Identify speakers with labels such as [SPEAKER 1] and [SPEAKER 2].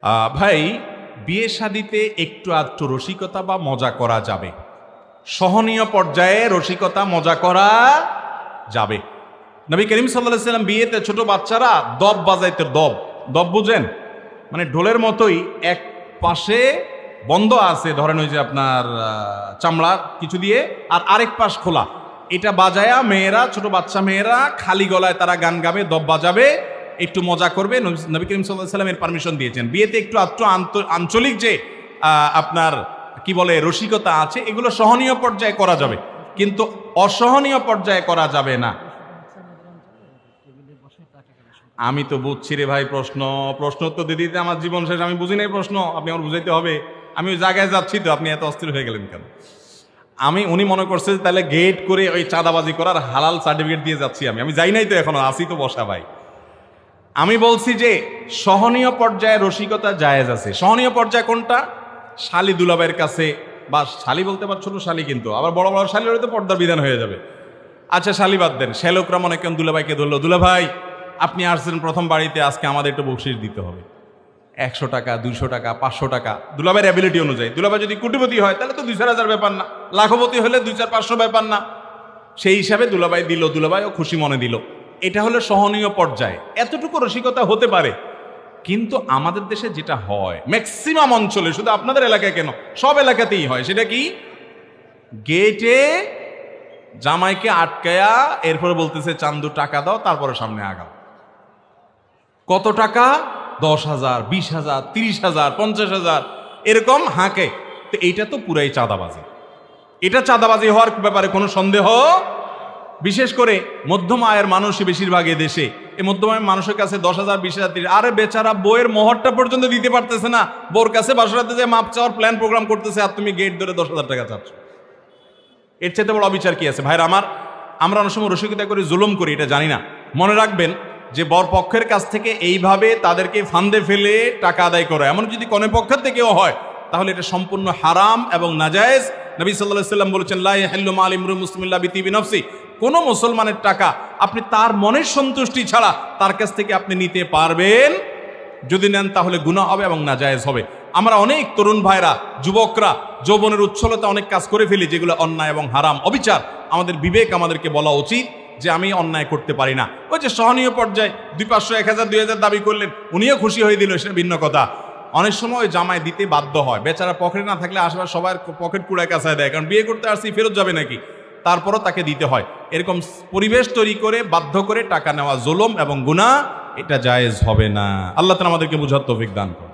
[SPEAKER 1] ভাই, বিয়ে শাদিতে একটু আধটু রসিকতা বা মজা করা যাবে, সহনীয় পর্যায়ে রসিকতা মজা করা যাবে। নবী করিম সাল্লাল্লাহু আলাইহি ওয়াসাল্লাম বিয়েতে ছোট বাচ্চারা দব বাজাইতে, দব দব বুঝেন, মানে ঢোলের মতোই এক পাশে বন্ধ আছে, ধরেন ওই যে আপনার চামড়া কিছু দিয়ে, আর আরেক পাশ খোলা, এটা বাজায়া মেয়েরা, ছোট বাচ্চা মেয়েরা খালি গলায় তারা গান গাবে, দব বাজাবে, একটু মজা করবে। নবী করিম সাল্লাল্লাহু আলাইহি ওয়াসাল্লাম এর পারমিশন দিয়েছেন। বিয়েতে একটু আঞ্চলিক যে আপনার কি বলে রসিকতা আছে, এগুলো সহনীয় পর্যায়ে করা যাবে, কিন্তু অসহনীয় পর্যায়ে করা যাবে না। আমি তো বুঝছি রে ভাই, প্রশ্ন তো দিতে আমার জীবন শেষ, আমি বুঝি নাই প্রশ্ন, আপনি আমার বুঝাইতে হবে। আমি ওই জায়গায় যাচ্ছি তো, আপনি এত অস্থির হয়ে গেলেন কেন? উনি মনে করছে তাহলে গেট করে ওই চাঁদাবাজি করার হালাল সার্টিফিকেট দিয়ে যাচ্ছি। আমি যাই নাই তো, এখনো আসি তো বসা ভাই। আমি বলছি যে সহনীয় পর্যায়ে রসিকতা জায়েজ আছে। সহনীয় পর্যায়ে কোনটা? শালি দুলাভাইয়ের কাছে, বা শালি বলতে পার ছোট শালি, কিন্তু আবার বড় বড় শালি হলে তো পর্দার বিধান হয়ে যাবে। আচ্ছা শালি বাদ দেন, শ্যালকরা মনে কেন দুলাভাইকে ধরলো, দুলাভাই আপনি আসছেন প্রথম বাড়িতে, আজকে আমাদের একটু বকশিশ দিতে হবে, 100 টাকা, 200 টাকা, 500 টাকা, দুলাভাইয়ের অ্যাবিলিটি অনুযায়ী। দুলাভাই যদি কোটিপতি হয় তাহলে তো 2-4 ব্যাপার না, লাখপতি হলে 2-4-500 ব্যাপার না, সেই হিসাবে দুলাভাই দিল, দুলাভাইও খুশি মনে দিল। এটা হলো সহনীয় পর্যায়ে, এতটুকু রসিকতা হতে পারে। কিন্তু আমাদের দেশে যেটা হয় ম্যাক্সিমাম অঞ্চলে, শুধু আপনাদের এলাকায় কেন, সব এলাকাতেই হয়, সেটা কি? গেটে জামাইকে আটকায়া এরপরে বলতেছে চান্দু টাকা দাও, তারপরে সামনে আগাও। কত টাকা? 10,000, 20,000, 30,000, 50,000, এরকম হাঁকে। তো এইটা তো পুরাই চাঁদাবাজি। এটা চাঁদাবাজি হওয়ার ব্যাপারে কোনো সন্দেহ, বিশেষ করে মধ্যম আয়ের মানুষই বেশিরভাগ দেশে। এই মধ্যম আয়ের মানুষের কাছে 10,000, 20,000, 30,000, আরে বেচারা বইয়ের মোহরটা পর্যন্ত দিতে পারতেছে না, বোর কাছে বাসরাতে যে মাপ চাওয়ার প্ল্যান প্রোগ্রাম করতেছে, আর তুমি গেট ধরে 10,000 টাকা চাচ্ছ। এর চাইতে বড় অবিচার কি আছে? ভাইরা আমার, আমরা অনেক সময় রসিকতা করে জুলুম করি, এটা জানি না। মনে রাখবেন যে বর পক্ষের কাছ থেকে এইভাবে তাদেরকে ফান্দে ফেলে টাকা আদায় করে, এমন যদি কনে পক্ষের থেকেও হয়, তাহলে এটা সম্পূর্ণ হারাম এবং নাজায়েজ। নবী সাল্লাল্লাহু আলাইহি ওয়াসাল্লাম বলেছেন, লা ইয়াহিল্লু মাল ইমরুইন মুসলিমিন ইল্লা বিতিবি নফসি। কোনো মুসলমানের টাকা আপনি তার মনের সন্তুষ্টি ছাড়া তার কাছ থেকে আপনি নিতে পারবেন, যদি নেন তাহলে গুনাহ হবে এবং নাজায়েজ হবে। আমরা অনেক তরুণ ভাইরা, যুবকরা যৌবনের উচ্ছলতা অনেক কাজ করে ফেলি যেগুলো অন্যায় এবং হারাম, অবিচার। আমাদের বিবেক আমাদেরকে বলা উচিত যে আমি অন্যায় করতে পারি না। ওই যে সহনীয় পর্যায়ে 200, 1,000, 2,000 দাবি করলেন, উনিও খুশি হয়ে দিল, সেটা ভিন্ন কথা। অনেক সময় ওই জামাই দিতে বাধ্য হয়, বেচারা পকেটে না থাকলে আশেপাশে সবার পকেট কুড়ায় কাছায় দেয়, কারণ বিয়ে করতে আসছি ফেরত যাবে নাকি, তারপরও তাকে দিতে হয়। এরকম পরিবেশ তৈরি করে বাধ্য করে টাকা নেওয়া জুলুম এবং গুনাহ, এটা জায়েজ হবে না। আল্লাহ তাআলা আমাদেরকে বুঝার তৌফিক দান করুন।